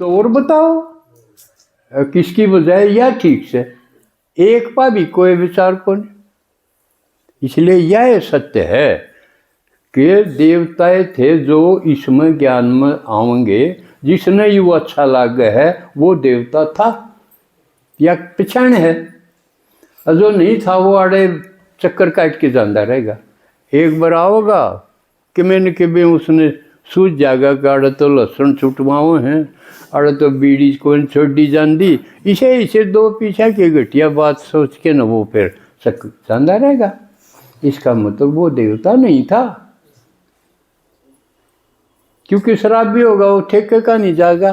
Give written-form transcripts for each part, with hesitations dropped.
तो और बताओ किसकी बजाय या ठीक से एक पा भी कोई विचार को नहीं। इसलिए यह सत्य है कि देवताएं थे जो इसमें ज्ञान में आएंगे, जिसने यू अच्छा लगे है वो देवता था या पहचान है, और जो नहीं था वो आड़े चक्कर काट के जाता रहेगा। एक बार आओगा कि मैंने कि भी उसने सूझ जाएगा कि आड़े तो लहसुन छुटवाओ हैं, आड़े तो बीड़ी को छोड़ी जाती, इसे दो पीछा की घटिया बात सोच के न वो फिर जाता रहेगा। इसका मतलब वो देवता नहीं था, क्योंकि शराब भी होगा वो ठेके का नहीं जाएगा,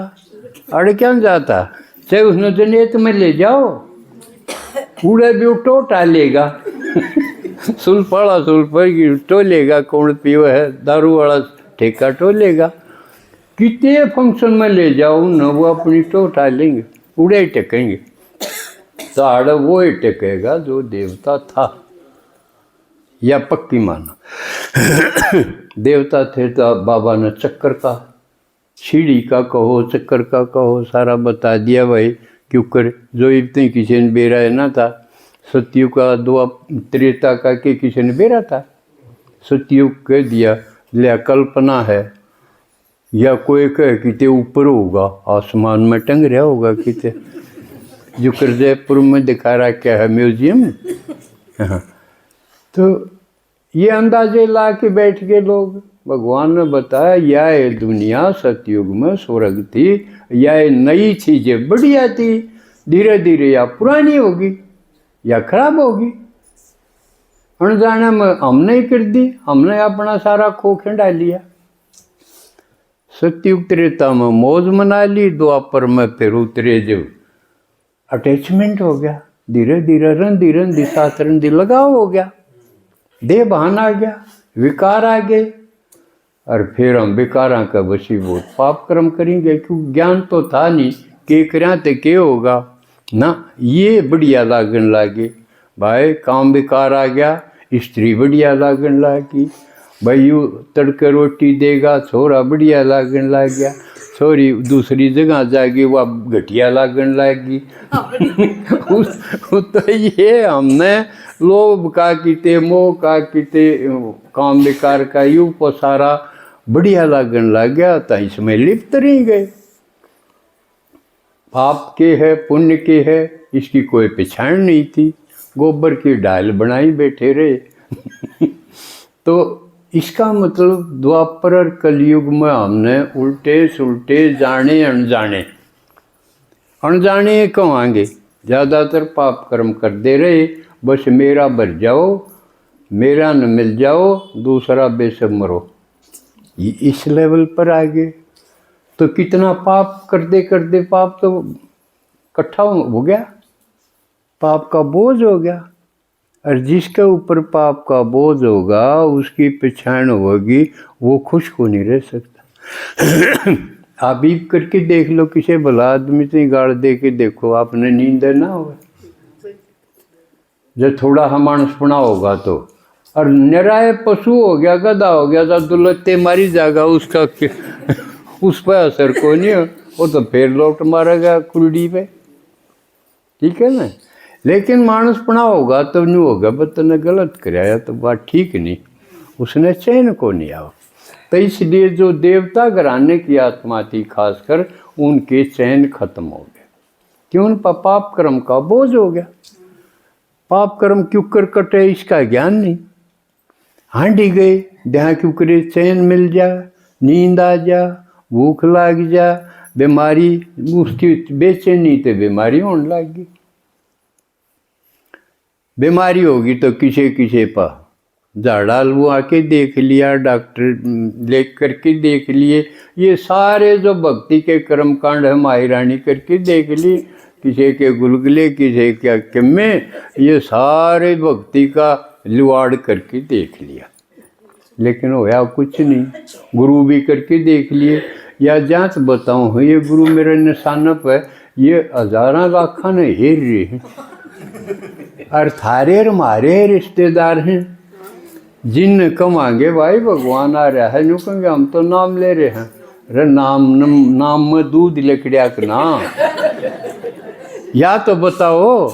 अरे क्या जाता, चाहे उसने जनेत में ले जाओ पूरे भी टोटा लेगा सुल्फाड़ा की टोलेगा, कौन पियो है दारू वाला ठेका टोलेगा, कितने फंक्शन में ले जाओ न वो अपनी टोटा लेंगे, उड़े टेकेंगे। तो आड़ा वो ही टेकेगा जो देवता था, या पक्की मानो देवता थे तो बाबा ने चक्कर का, सीढ़ी का कहो, चक्कर का कहो, सारा बता दिया भाई। क्यों कर जो इतने किसी ने बेरा है ना था, सतयुग का दो त्रेता का के किसी ने बेरा था, सतयुग कह दिया लिया कल्पना है, या कोई कहे किते ऊपर होगा आसमान में टंग रहा होगा किते, जो कर जयपुर में दिखा रहा क्या है म्यूजियम तो ये अंदाजे ला के बैठ गए लोग। भगवान ने बताया यह दुनिया सतयुग में स्वर्ग थी, यह नई चीजें बढ़िया थी, धीरे धीरे या पुरानी होगी या खराब होगी। अनजाने में हमने ही कर दी, हमने अपना सारा खो खिंडा लिया। सतयुग त्रेता में मौज मना ली, द्वापर में फिर उतरे जो अटैचमेंट हो गया, धीरे धीरे रंधी रंधी सात रंधी लगाव हो गया, देह बहान आ गया, विकार आ गए, और फिर हम विकारा का वशीभूत पाप कर्म करेंगे, क्योंकि ज्ञान तो था नहीं के करें तो के होगा ना। ये बढ़िया लागन लागे भाई, काम विकार आ गया, स्त्री बढ़िया लागन लागी भाई, यू तड़के रोटी देगा छोरा बढ़िया लागन लाग गया, छोरी दूसरी जगह जाएगी वह घटिया लागन लागी तो ये हमने लोभ का किते, मोह का किते, काम विकार का यू को सारा बढ़िया लागन लग गया, तो इसमें लिप्त रह गए। पाप के है पुण्य के है इसकी कोई पहचान नहीं थी, गोबर की डाल बनाई बैठे रहे तो इसका मतलब द्वापर और कलयुग में हमने उल्टे सुलटे जाने अनजाने कमांगे ज़्यादातर पाप कर्म कर दे रहे, बस मेरा भर जाओ, मेरा न मिल जाओ, दूसरा बेशक मरो, ये इस लेवल पर आ गए। तो कितना पाप करते पाप तो इकट्ठा हो गया, पाप का बोझ हो गया, और जिसके ऊपर पाप का बोझ होगा उसकी पहचान होगी, वो खुश को नहीं रह सकता आप भी करके देख लो, किसी भला आदमी से गाड़ दे के देखो, आपने नींद ना हो, जब थोड़ा हमानसपना होगा तो, और निराय पशु हो गया, गधा हो गया, तो दुलत्ते मारी जाएगा उसका उस पर असर को नहीं हो, वो तो फिर लौट मारेगा कुलड़ी पे, ठीक है ना। लेकिन मानसपना होगा तब नहीं होगा, बस तूने गलत कराया तो बात ठीक नहीं, उसने चैन को नहीं आओ। तो इसलिए जो देवता घराने की आत्मा थी खासकर, उनके चैन खत्म हो गए, क्यों उन पर पाप कर्म का बोझ हो गया। पाप कर्म क्यों कर कटे इसका ज्ञान नहीं, हांडी गए जहाँ क्यों करे चैन मिल जा, नींद आ जा, भूख लग जा, बीमारी उसकी बेचैनी तो बीमारी होने लगी, बीमारी होगी तो किसे पर झाड़ा वो आके देख लिया, डॉक्टर लेख करके देख लिए, ये सारे जो भक्ति के कर्म कांड है माई रानी करके देख ली, किसी के गुलगुले किसी के किम्मे, ये सारे भक्ति का लुआड़ करके देख लिया, लेकिन होया कुछ नहीं। गुरु भी करके देख लिए, या जांच बताऊँ ये गुरु मेरे निशानप है, ये हजारा लाखा ने हेर रहे हैं, और थारे और हमारे रिश्तेदार हैं, जिन कमांगे भाई भगवान आ रहा है, यूँ कहेंगे हम तो नाम ले रहे हैं, रे नाम में दूध लकड़िया का ना, या तो बताओ।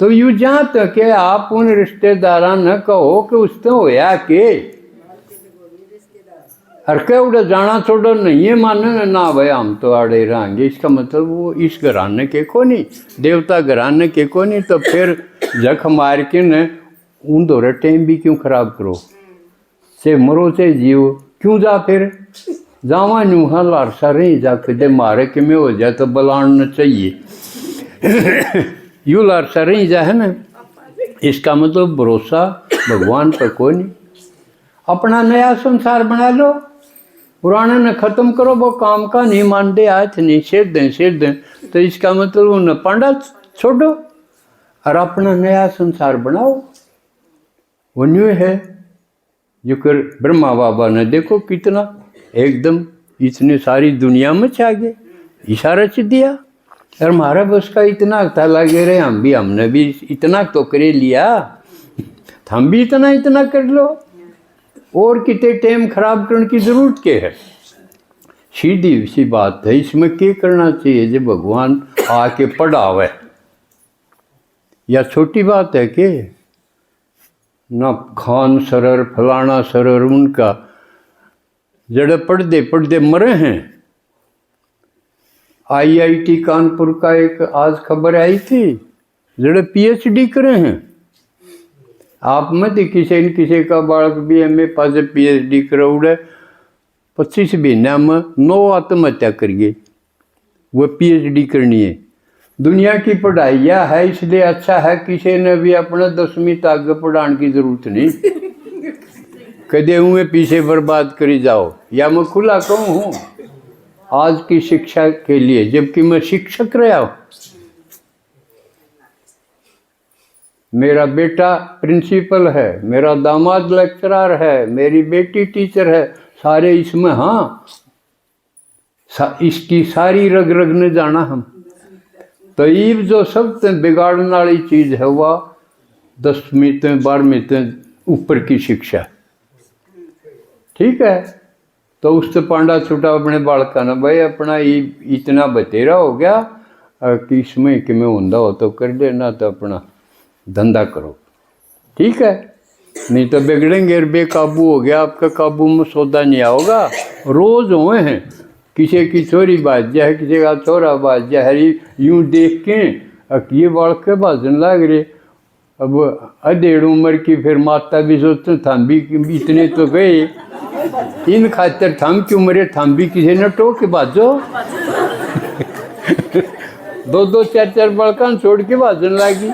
तो यूं जहाँ तक है आप उन रिश्तेदारा न कहो कि उसने होया के हरके उड़े जाना छोड़ो नहीं है माने ना भाई हम तो आड़े रहेंगे, इसका मतलब वो इस घराने के को नहीं, देवता घराने के को नहीं, तो फिर जख मार के न उन दौरे टाइम भी क्यों खराब करो, से मरो से जियो, क्यों जा फिर जावा न्यू हाँ लारसा रही जा कदे मारे कि में हो जाए तो बलान चाहिए यू लारसा रही जा है ना, इसका मतलब भरोसा भगवान पर कोई नहीं। अपना नया संसार बना लो, पुराने ने खत्म करो, वो काम का नहीं मानते, आज नहीं सिर दें, तो इसका मतलब उन्हें पांडा छोड़ो और अपना नया संसार बनाओ। वो न्यू है जो कर ब्रह्मा बाबा ने देखो कितना एकदम इतने सारी दुनिया में छा गए, इशारा च दिया, और हमारा बस का इतना था लगे रहे, हमने भी इतना तो करे लिया, हम भी इतना कर लो, और कितने टाइम खराब करने की जरूरत के है। सीधी सी बात है, इसमें क्या करना चाहिए जब भगवान आके पढ़ावे, या छोटी बात है कि ना खान सरर फलाना सरर उनका जड़े पढ़ते मरे हैं। IIT कानपुर का एक आज खबर आई थी, जड़े PhD करे हैं, आप में तो किसी न किसी का बालक भी MA पास PhD कराउड़े 25 महीना में 9 आत्महत्या करिए, वो PhD करनी है। दुनिया की पढ़ाई यह है, इसलिए अच्छा है किसी ने भी अपने 10वीं तक आगे पढ़ाने की जरूरत नहीं, कदे हुए पीछे बर्बाद करी जाओ। या मैं खुला कहूँ हूँ आज की शिक्षा के लिए, जबकि मैं शिक्षक रहा हूँ, मेरा बेटा प्रिंसिपल है, मेरा दामाद लेक्चरर है, मेरी बेटी टीचर है, सारे इसमें हाँ इसकी सारी रग रग ने जाना हम। तो ये जो सब बिगाड़ने वाली चीज़ है वह 10वीं 12वीं ऊपर की शिक्षा, ठीक है। तो उससे पांडा छुटा अपने बालका ने, भाई अपना ये इतना बतेरा हो गया कि इसमें कि मैं होंदा हो तो कर देना, तो अपना धंधा करो, ठीक है, नहीं तो बिगड़ेंगे। बेकाबू हो गया, आपका काबू में सौदा नहीं आओगा। रोज़ हुए हैं, किसी की छोरी बाज जाए, किसी का छोरा बाज जाए, यूँ देख के ये बालक के बाजन लाग रहे। अब अधेड़ उम्र की फिर माता भी सोचते थम भी इतने तो गए, इन खातर थम की उम्र थम भी किसी ने टोक के बाजो 2-2 4-4 बड़का छोड़ के बाजन लागी।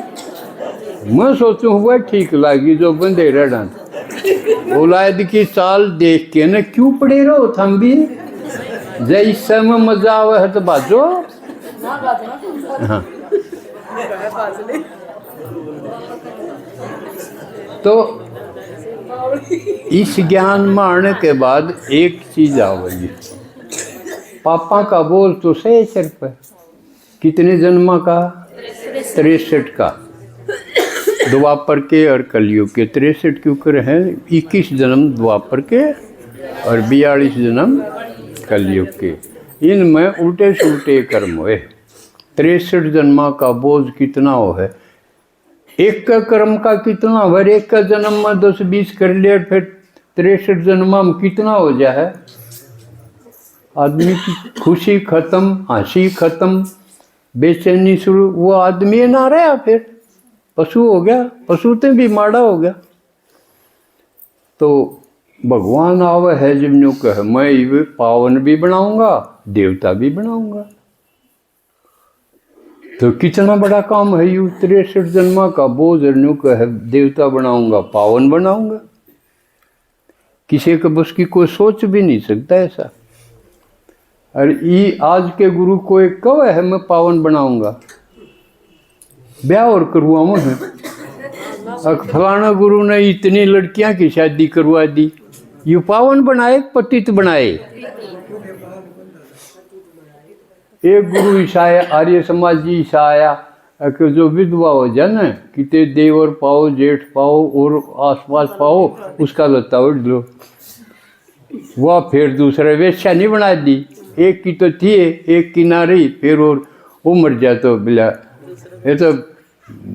मैं सोचूं हुआ ठीक लागी जो बंदे रड़न औलाद की चाल देख के न क्यों पड़े रहो थम भी, जैसे में मजा आवे है तो बाजो। हाँ तो इस ज्ञान में आने के बाद एक चीज आवेगी, पापा का बोल तो सही सिर पर कितने जन्म का 63 का, द्वापर के और कलयुग के 63 क्यों कर हैं, 21 जन्म द्वापर के और 42 जन्म कलयुग के, इनमें उल्टे सुलटे कर्म हुए। 63 जन्म का बोझ कितना हो है, एक का कर्म का कितना हो, एक का जन्म में 10-20 कर लिया, फिर 63 जन्म में कितना हो जाए। आदमी की खुशी खत्म, हंसी खत्म, बेचैनी शुरू, वो आदमी ना रहा, फिर पशु हो गया, पशु तो भी माड़ा हो गया। तो भगवान आवे है जब न्यू कहे मैं ये पावन भी बनाऊंगा देवता भी बनाऊंगा, तो कितना बड़ा काम है यू 63 जन्म का बोझ न्यू कहे देवता बनाऊंगा पावन बनाऊंगा, किसी के बस की कोई सोच भी नहीं सकता ऐसा। और ये आज के गुरु को एक कव है मैं पावन बनाऊंगा, ब्याह और करवाऊँ है, फलाना गुरु ने इतनी लड़कियां की शादी करवा दी, यू पावन बनाए पतित बनाए। एक गुरु ईसा आर्य समाजी ईसा आया कि जो विधवा हो जाए ना, कितने देवर पाओ जेठ पाओ और आसपास पाओ उसका लता उड़ लो, वह फिर दूसरा वेश्या नहीं बना दी, एक की तो थी, एक की ना रही, फिर और वो मर जा तो बिला ये तो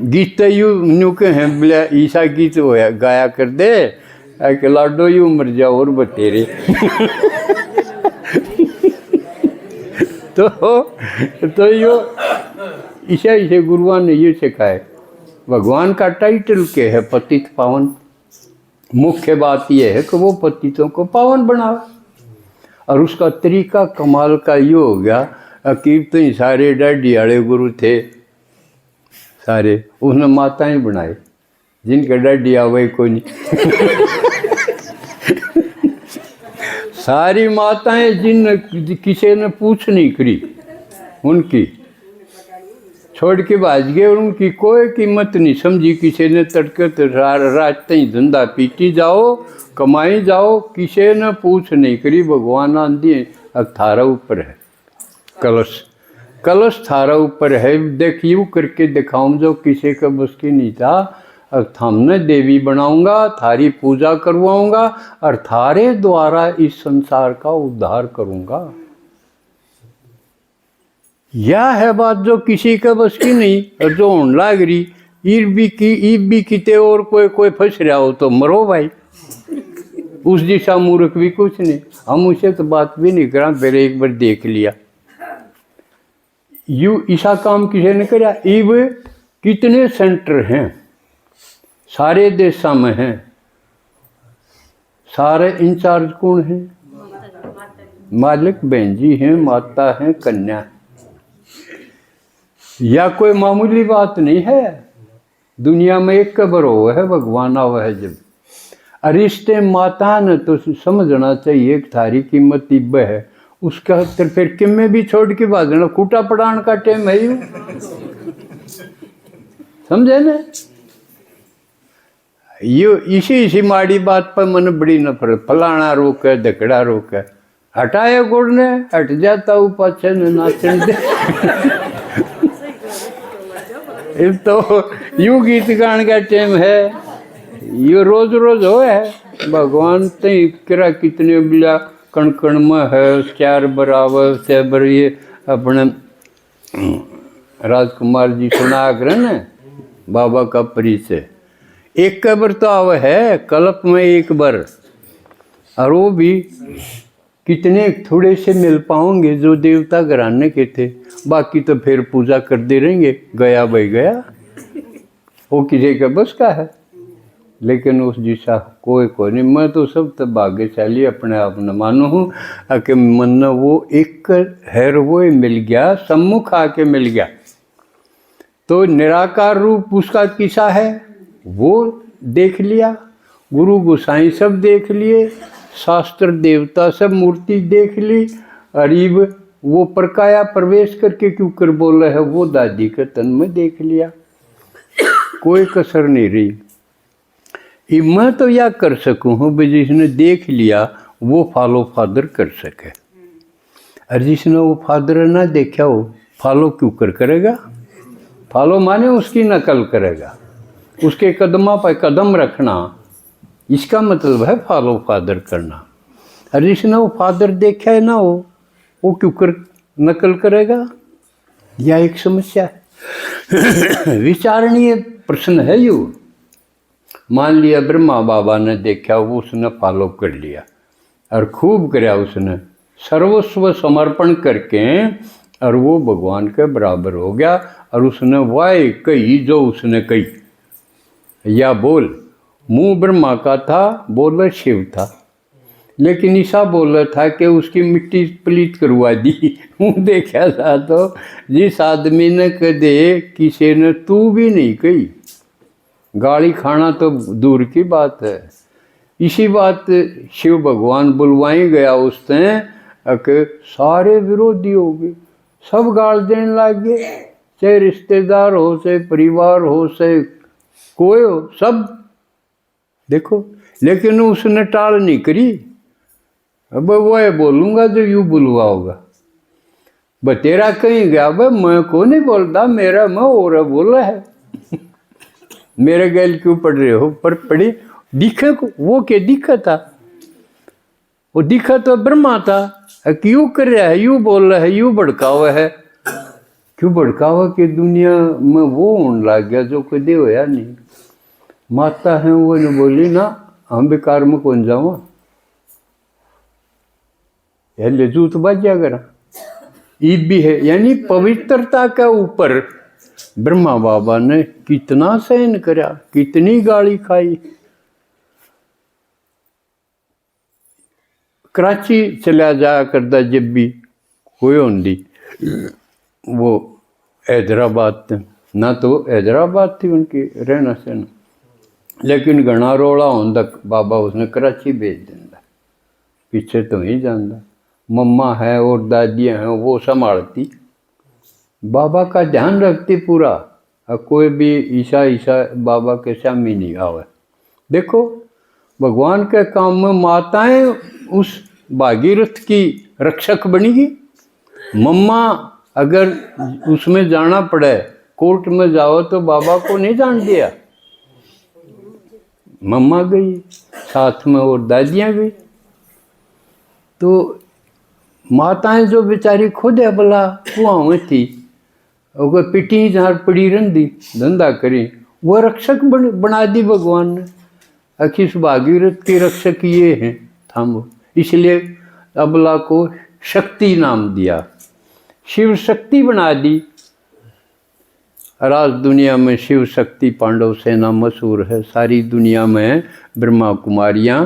गीत तो यूँ के हैं बिला ईसा गीत होया गाया कर दे कि लाडो यूँ मर जा और बतेरे तो यो इसे गुरुआन ने ये सिखाए। भगवान का टाइटल क्या है? पतित पावन। मुख्य बात यह है कि वो पतितों को पावन बनावे, और उसका तरीका कमाल का ये हो गया कि तो सारे डाडी वाले गुरु थे सारे, उसने माताएं बनाए जिनके डाडी आवे कोई नहीं सारी माताएं जिन किसी ने पूछ नहीं करी उनकी छोड़ के भाज गए, और उनकी कोई कीमत नहीं समझी किसी ने। तड़के तो रात तई धंधा पीटी जाओ, कमाई जाओ, किसी ने पूछ नहीं करी। भगवान आंधी अब थारा ऊपर है कलश, कलश थारा ऊपर है, देख यूँ करके दिखाऊं जो किसी का बस की नहीं था। अब थामने देवी बनाऊंगा, थारी पूजा करवाऊंगा, और थारे द्वारा इस संसार का उद्धार करूंगा। यह है बात जो किसी का बस की नहीं, और जो होने लाग रही ईब भी किते और कोई फंस रहा हो तो मरो भाई, उस दिशा मूर्ख भी कुछ नहीं। हम उसे तो बात भी नहीं करा, फिर एक बार देख लिया यू ऐसा काम किसी ने करा। ईब कितने सेंटर हैं सारे देशों में हैं, सारे इंचार्ज कौन हैं? मालिक बहन जी हैं, माता हैं, कन्या। या कोई मामूली बात नहीं है। दुनिया में एक कब्र हो है, भगवान आवा है जब। अरिश्ते माता ने तो समझना चाहिए थारी कीमत इब है, उसका तो फिर किम्मे भी छोड़ के भागना, कूटा पड़ान का टाइम है यू, समझे ना? यो इसी माड़ी बात पर मन बड़ी नफरत, फलाना रोक है, धकड़ा रोक है, हटाया गुड़ ने हट जाता हूँ पाछे न नाचन दे तो यूं गीत गान का टाइम है, ये रोज रोज हो है। भगवान ते किरा कितने बिला कण कण में है, चार बराबर से बर। ये अपने राजकुमार जी सुना कर न बाबा का परिचय, एक कबर तो आव है कल्प में एक बार, और वो भी कितने थोड़े से मिल पाओगे जो देवता घराने के थे, बाकी तो फिर पूजा कर दे रहेंगे, गया भाई गया, वो किसी का बस का है। लेकिन उस दिशा कोई नहीं। मैं तो सब तो भाग्यशाली अपने आप न मानू हूँ कि मन वो एक हैर वो मिल गया, सम्मुख आके मिल गया। तो निराकार रूप उसका किसा है वो देख लिया, गुरु गोसाई सब देख लिए, शास्त्र देवता सब मूर्ति देख ली, अरीब वो प्रकाया प्रवेश करके क्यों कर बोल रहे है वो दादी के तन में देख लिया, कोई कसर नहीं रही। मैं तो यह कर सकूँ हूँ भाई जिसने देख लिया वो फॉलो फादर कर सके, और जिसने वो फादर ना देखा हो फॉलो क्यों करेगा? फॉलो माने उसकी नकल करेगा, उसके कदमा पर कदम रखना, इसका मतलब है फॉलो फादर करना। और जिसने वो फादर देखा है ना वो क्यों नकल करेगा? यह एक समस्या है विचारणीय प्रश्न है। यू मान लिया ब्रह्मा बाबा ने देखा, वो उसने फॉलो कर लिया और खूब कराया उसने सर्वस्व समर्पण करके, और वो भगवान के बराबर हो गया। और उसने वाह कही जो उसने कही, या बोल मुंह ब्रह्मा का था, बोल शिव था, लेकिन ऐसा बोल रहा था कि उसकी मिट्टी पलीत करवा दी। मुँह देखा था तो जिस आदमी ने कदे किसी ने तू भी नहीं कही, गाली खाना तो दूर की बात है। इसी बात शिव भगवान बुलवाई गया उसने कि सारे विरोधी हो गए, सब गाल देने लग गए, चाहे रिश्तेदार हो, चाहे परिवार हो, चाहे कोई हो, सब देखो। लेकिन उसने टाल नहीं करी, अब वो है बोलूँगा जो यूँ बुलवा होगा, तेरा कहीं गया, मैं को नहीं बोलता, मेरा मैं और बोला है मेरे गैल क्यों पढ़ रहे हो? पर पढ़े दिखे को, वो क्या दिखा था? वो दिखा तो ब्रह्मा था कि यूँ कर रहा है, यूँ बोल रहा है, यूँ भड़का हुआ है। क्यों भड़का हुआ कि दुनिया में वो होने लग गया जो कदे होया नहीं। माता है वो ने बोली ना हम बेकार में कौन जाऊँ, यह ले जूत बाजा करा ईद भी है। यानी पवित्रता के ऊपर ब्रह्मा बाबा ने कितना सहन करा, कितनी गाली खाई। कराची चला जाया करता जब भी कोई होंगी, वो हैदराबाद ना तो हैदराबाद थी उनकी रहना सहना, लेकिन घना रोला होने तक बाबा उसने कराची भेज देंदा, पीछे तो ही जाता। मम्मा है और दादियाँ हैं वो संभालती, बाबा का ध्यान रखती पूरा। कोई भी ईसा बाबा के सामने नहीं आवे। देखो भगवान के काम में माताएं उस भागीरथ की रक्षक बनेगी। मम्मा अगर उसमें जाना पड़े, कोर्ट में जाओ तो बाबा को नहीं जान दिया, मम्मा गई साथ में और दादियाँ गई। तो माताएं जो बेचारी खुद है भला कुआं में थी, अगर पिटी जहाँ पड़ी रही धंधा करी, वो रक्षक बना दी भगवान ने। अखिस भागीरथ के रक्षक ये हैं थामो, इसलिए अबला को शक्ति नाम दिया, शिव शक्ति बना दी। राज दुनिया में शिव शक्ति पांडव सेना मशहूर है, सारी दुनिया में ब्रह्मा कुमारियाँ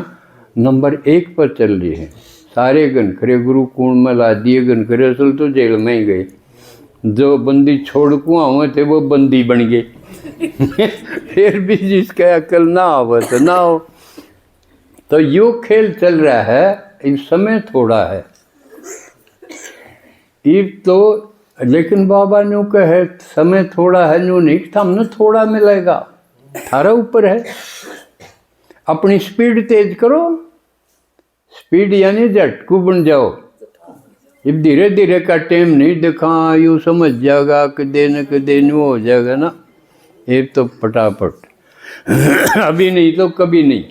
नंबर 1 पर चल रही हैं। सारे घनखरे गुरु कुंड में ला दिए, घनखरे असल तो जेल में ही गए, जो बंदी छोड़ कुआं हुए थे वो बंदी बन गए। फिर भी जिसका अकल ना हो तो ना हो। तो यो खेल चल रहा है, इस समय थोड़ा है ये तो, लेकिन बाबा ने कहे समय थोड़ा है, नो नहीं था हमने थोड़ा मिलेगा, थारा ऊपर है। अपनी स्पीड तेज करो, स्पीड यानी झटकू बन जाओ। अब धीरे धीरे का टाइम नहीं देखा, यूँ समझ जाएगा कदे न कदे न्यू हो जाएगा ना, ये तो फटाफट अभी नहीं तो कभी नहीं।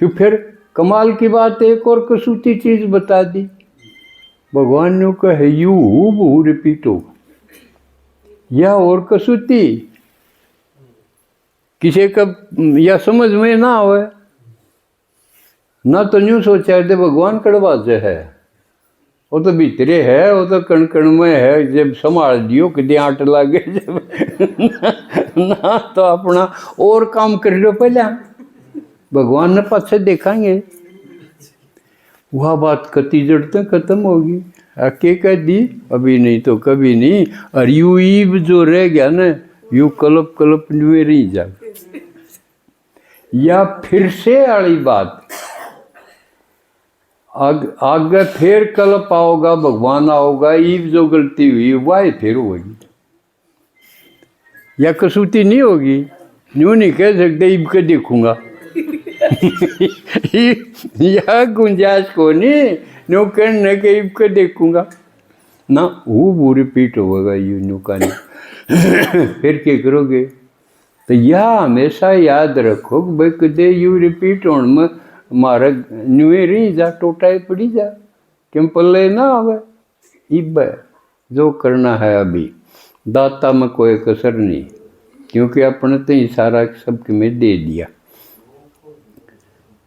क्यों फिर कमाल की बात एक और कसूती चीज बता दी, भगवान ने कहे यू बहु रिपीट हो, या और कसूती किसी का या समझ में ना आवे ना, तो न्यू सोचा थे भगवान कड़वाजे है, वो तो भीतरे है, वो तो कण कण में है, जब संभाल दियो कदे आट लागे जब ना तो अपना और काम कर लो पहले, भगवान ने पाछे देखाएंगे। वह बात कति जड़ते खत्म होगी, आके कह दी अभी नहीं तो कभी नहीं। और यू ईब जो रह गया ना, यू कलप कलप में रही जा। या फिर से वाली बात आगे फिर कलप आओगा, भगवान आओगा, ईब जो गलती हुई वह फिर होगी, या कसूती नहीं होगी। यूँ नहीं कह सकते ईब के देखूंगा या गुंजाइश को नहीं, नो कहने के ईब के देखूंगा ना, वो रिपीट होगा यू नो का नहीं। फिर क्या करोगे? तो यह हमेशा याद रखो भाई कदे यू रिपीट होने में मारा न्यूए रही जा, टोटाए पड़ी जा, क्यों पल्ले ना आवे। इब जो करना है अभी, दाता में कोई कसर नहीं, क्योंकि अपने तो ही सारा सबके में दे दिया।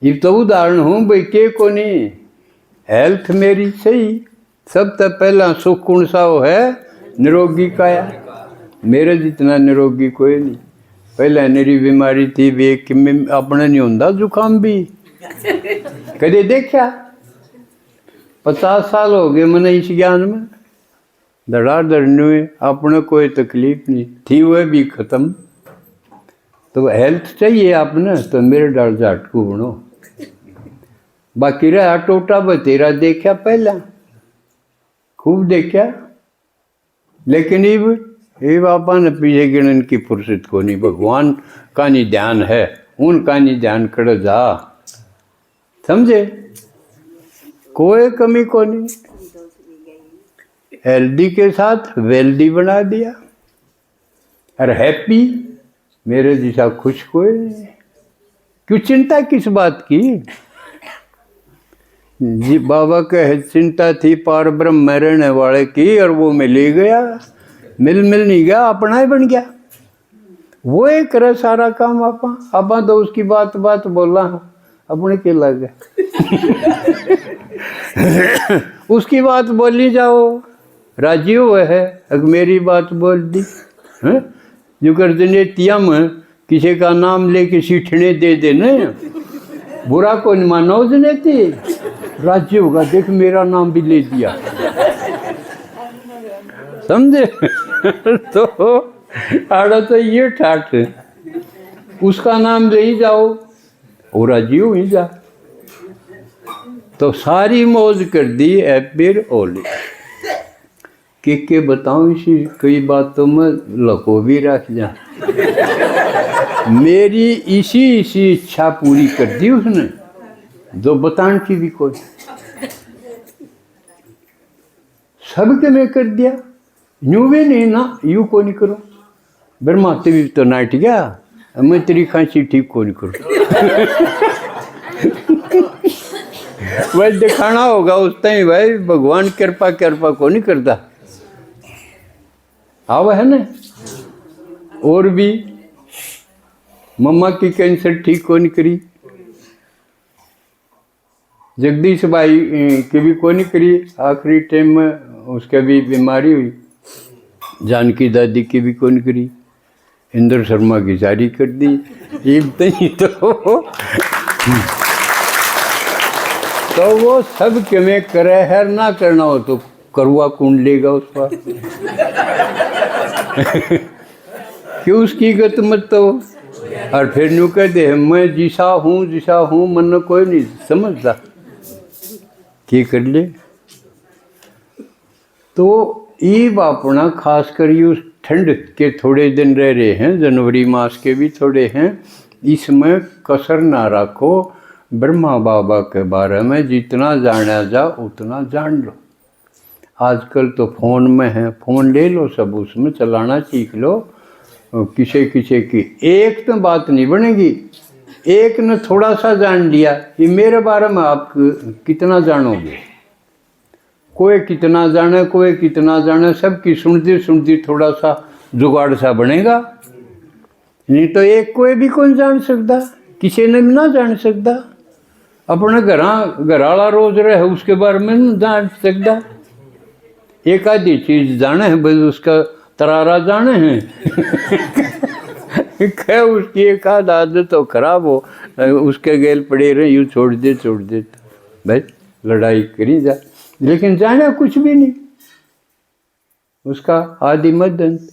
ये तो उदाहरण हूँ भाई के को नहीं, हेल्थ मेरी सही, सब तो पहला सुख कौन सा हो है, निरोगी काया। मेरे जितना निरोगी कोई नहीं। पहले मेरी बीमारी थी वेख कि मैं अपने नहीं होता जुकाम भी कदे देखा। 50 साल हो गए मैंने इस ज्ञान में, धड़ाधड़ हुए, अपने कोई तकलीफ नहीं थी, वह भी खत्म। तो हेल्थ चाहिए आपने तो मेरे डर झटकू बनो। बाकी रहा टोटा बतेरा देखा पहला, खूब देखा, लेकिन ये बापा ने पीछे गिणन की फुर्सत को नहीं। भगवान का नहीं ध्यान है, उनका नहीं ध्यान कर जा, समझे? कोई कमी को नहीं। हेल्दी के साथ वेल्दी बना दिया, और हैप्पी मेरे जैसा खुश कोई नहीं। क्यों चिंता किस बात की? जी बाबा के चिंता थी पार ब्रह्म रहने वाले की, और वो मिल ही गया। मिल नहीं गया, अपना ही बन गया। वो ही करे सारा काम। आपा तो उसकी बात बोला अपने के लग गए। उसकी बात बोली जाओ, राजी हुए है। अगर मेरी बात बोल दी है, जो कर देने तियम किसी का नाम लेके सीठने दे देने, बुरा को नहीं मानो जने थी, राज्य होगा। देख मेरा नाम भी ले दिया, समझे। तो आड़ा तो ये ठाठ, उसका नाम ले ही जाओ, वो राज्य हो ही जा। तो सारी मौज कर दी एपिर ओली। के बताऊं, इसी कई बातों में लको भी रख जा। मेरी इसी इच्छा पूरी कर दी उसने, जो बताने की भी कोई सबके में कर दिया। यूं भी नहीं ना, यूं को नहीं करो। ब्रह्मा भी तो नाट गया, मैं तेरी खांसी ठीक को नहीं करूँ। वह दिखाना होगा उस टाइम, भाई भगवान कृपा को नहीं करता। हाँ है ना। और भी मम्मा की कैंसर ठीक को नहीं करी, जगदीश भाई की भी को नहीं करी। आखिरी टाइम में उसके भी बीमारी हुई। जानकी दादी की भी को नहीं करी। इंद्र शर्मा की जारी कर दी। तो वो सब के में करे है, ना करना हो तो करुआ कूंड लेगा उस पर। क्यों उसकी गत मत तो। और फिर न्यू कहते हैं मैं जिसा हूँ मन कोई नहीं समझता, क्या कर ले। तो ईब अपना खास कर उस ठंड के थोड़े दिन रह रहे हैं, जनवरी मास के भी थोड़े हैं, इसमें कसर ना रखो। ब्रह्मा बाबा के बारे में जितना जाना जा उतना जान लो। आजकल तो फ़ोन में है, फ़ोन ले लो, सब उसमें चलाना सीख लो। किसी की एक तो बात नहीं बनेगी। एक ने थोड़ा सा जान लिया, ये मेरे बारे में आप कितना जानोगे। कोई कितना जाने, सबकी सुनती थोड़ा सा जुगाड़ सा बनेगा। नहीं तो एक कोई भी कौन जान सकता, किसी ने भी ना जान सकता। अपने घराला रोज रहे उसके बारे में नहीं जान सकता। एक आधी चीज जाने है, बस उसका तरारा जाने हैं। क्या उसकी एक आध आदत तो खराब हो, उसके गेल पड़े रहे, यूँ छोड़ दे भाई लड़ाई करी जा, लेकिन जाना कुछ भी नहीं उसका आदि मदंत।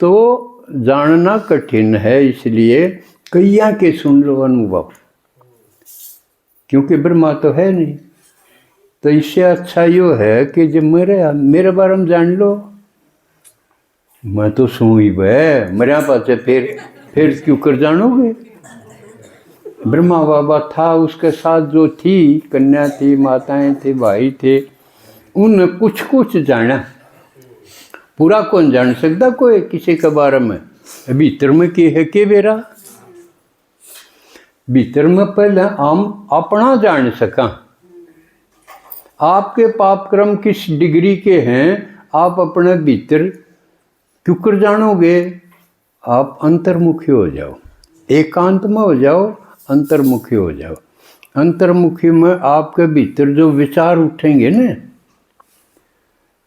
तो जानना कठिन है, इसलिए कैया के सुन लो अनुभव, क्योंकि ब्रह्मा तो है नहीं। तो इससे अच्छा यो है कि जब मेरे बारे में जान लो। मैं तो सुन ही वह मेरे पास फिर क्यों कर जानोगे। ब्रह्मा बाबा था, उसके साथ जो थी कन्या थी, माताएं थे, भाई थे, उन कुछ जाना। पूरा कौन जान सकता कोई किसी के बारे में। भीतर में की है कि बेरा भीतर में पहले हम अपना जान सका। आपके पाप क्रम किस डिग्री के हैं, आप अपने भीतर क्यों कर जानोगे। आप अंतर्मुखी हो जाओ, एकांत में हो जाओ, अंतर्मुखी हो जाओ। अंतर्मुखी में आपके भीतर जो विचार उठेंगे ना,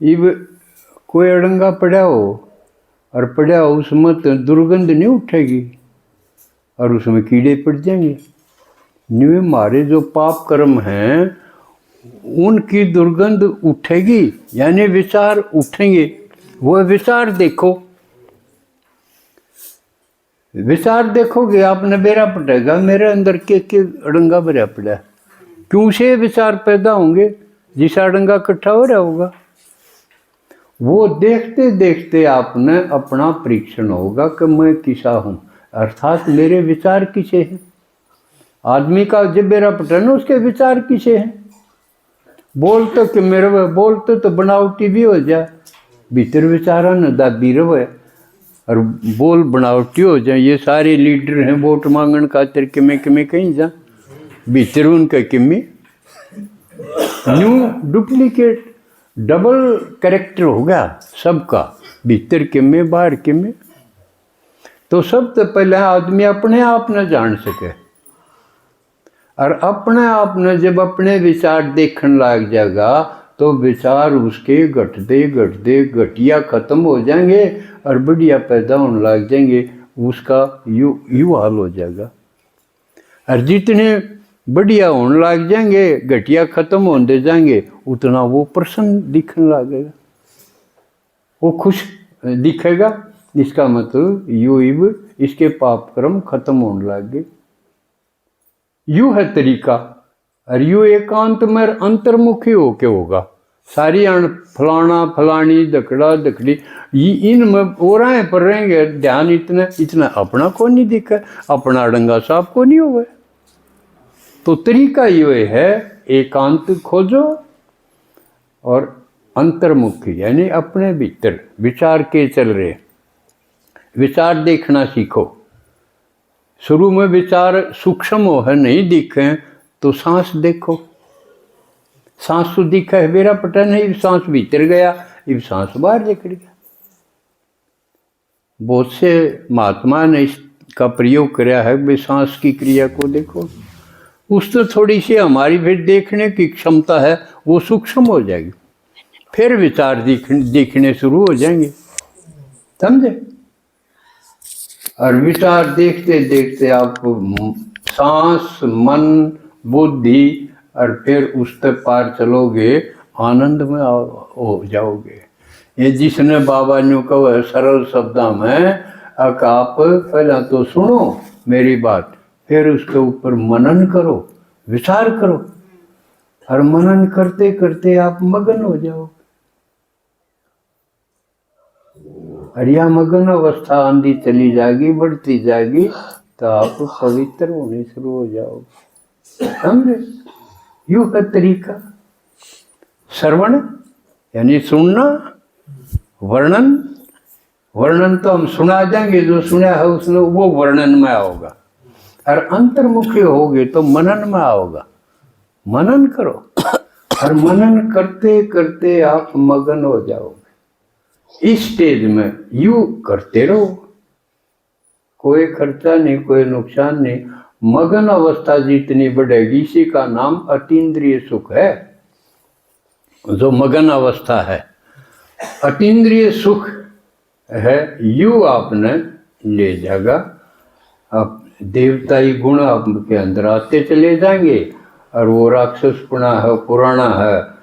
ये कोई अड़ंगा पड़ा हो उसमें तो दुर्गंध नहीं उठेगी और उसमें कीड़े पड़ जाएंगे। न्यू हमारे जो पाप कर्म हैं उनकी दुर्गंध उठेगी, यानी विचार उठेंगे। वो विचार देखोगे आपने, बेरा पड़ेगा मेरे अंदर के अड़ंगा भरा पड़ा। क्यों से विचार पैदा होंगे, जिसा अड़ंगा इकट्ठा हो रहा होगा। वो देखते देखते आपने अपना परीक्षण होगा कि मैं किसा हूँ, अर्थात मेरे विचार किसे हैं। आदमी का जब बेरा पटा ना, उसके विचार किसे हैं। बोलते कि मेरे बोलते तो बनावटी भी हो जाए, भीतर विचारा न दाबी रहे और बोल बनावटी हो जाए। ये सारे लीडर हैं वोट मांगन खातिर किमें कहीं जा, भीतर उनका किमें न्यू डुप्लीकेट डबल कैरेक्टर हो गया सबका, भीतर के में बाहर के में। तो सबसे पहले आदमी अपने आप न जान सके, और अपने आप न जब अपने विचार देखने लग जाएगा तो विचार उसके घटते घटते घटिया खत्म हो जाएंगे और बढ़िया पैदा होने लग जाएंगे। उसका यू हाल हो जाएगा। और जितने बढ़िया होने लग जाएंगे, घटिया खत्म होते जाएंगे, उतना वो प्रसन्न दिखने लगेगा, वो खुश दिखेगा। इसका मतलब यू इसके पाप कर्म खत्म होने लग गए। यू है तरीका। और यू एकांत में अंतर्मुखी होके होगा। सारी फलाना फलानी दकड़ा दकड़ी इन में ओराएं पर रहेंगे, ध्यान इतना अपना को नहीं दिखा, अपना अड़ंगा साफ को नहीं हुआ। तो तरीका ये है, एकांत खोजो और अंतर्मुखी, यानी अपने भीतर विचार के चल रहे, विचार देखना सीखो। शुरू में विचार सूक्ष्म हो है, नहीं दिखे तो सांस देखो। सांस तो दिखा है, मेरा पता नहीं, सांस भीतर गया, इब सांस बाहर निकल गया। बहुत से महात्मा ने इसका प्रयोग कराया है, भाई सांस की क्रिया को देखो। उस तो थोड़ी सी हमारी फिर देखने की क्षमता है, वो सूक्ष्म हो जाएगी, फिर विचार देखने शुरू हो जाएंगे, समझे। और विचार देखते देखते आपको सांस, मन, बुद्धि, और फिर उस तक पार चलोगे, आनंद में हो जाओगे। ये जिसने बाबा ने कहा सरल शब्दों में, आप पहला तो सुनो मेरी बात, फिर उसके ऊपर मनन करो, विचार करो, और मनन करते करते आप मगन हो जाओ। और यह मगन अवस्था आंधी चली जाएगी, बढ़ती जाएगी, तो आप पवित्र होने शुरू हो जाओगे, समझे। यू है तरीका। श्रवण यानी सुनना, वर्णन, वर्णन तो हम सुना देंगे, जो सुना है उसने वो वर्णन में आओगा। और अंतर्मुखी होगे तो मनन में आओगा। मनन करो, और मनन करते करते आप मगन हो जाओगे। इस स्टेज में यू करते रहो, कोई खर्चा नहीं, कोई नुकसान नहीं। मगन अवस्था जितनी बढ़ेगी, इसी का नाम अतीन्द्रिय सुख है। जो मगन अवस्था है, अतीन्द्रिय सुख है, यू आपने ले जाएगा। आप देवताई गुण आपके अंदर आते चले जाएंगे, और वो राक्षसपना है, पुराना है,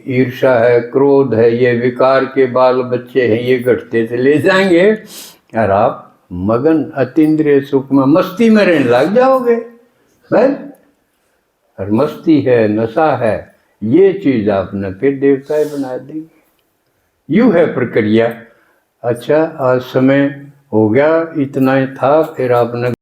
ईर्षा है, क्रोध है, ये विकार के बाल बच्चे हैं, ये घटते चले जाएंगे, और आप मगन अतीन्द्रिय सुख में, मस्ती में रहने लग जाओगे। बस, और मस्ती है, नशा है, ये चीज आपने फिर देवताएं बना देंगे। यूँ है प्रक्रिया। अच्छा, आज समय हो गया, इतना ही था, फिर आपने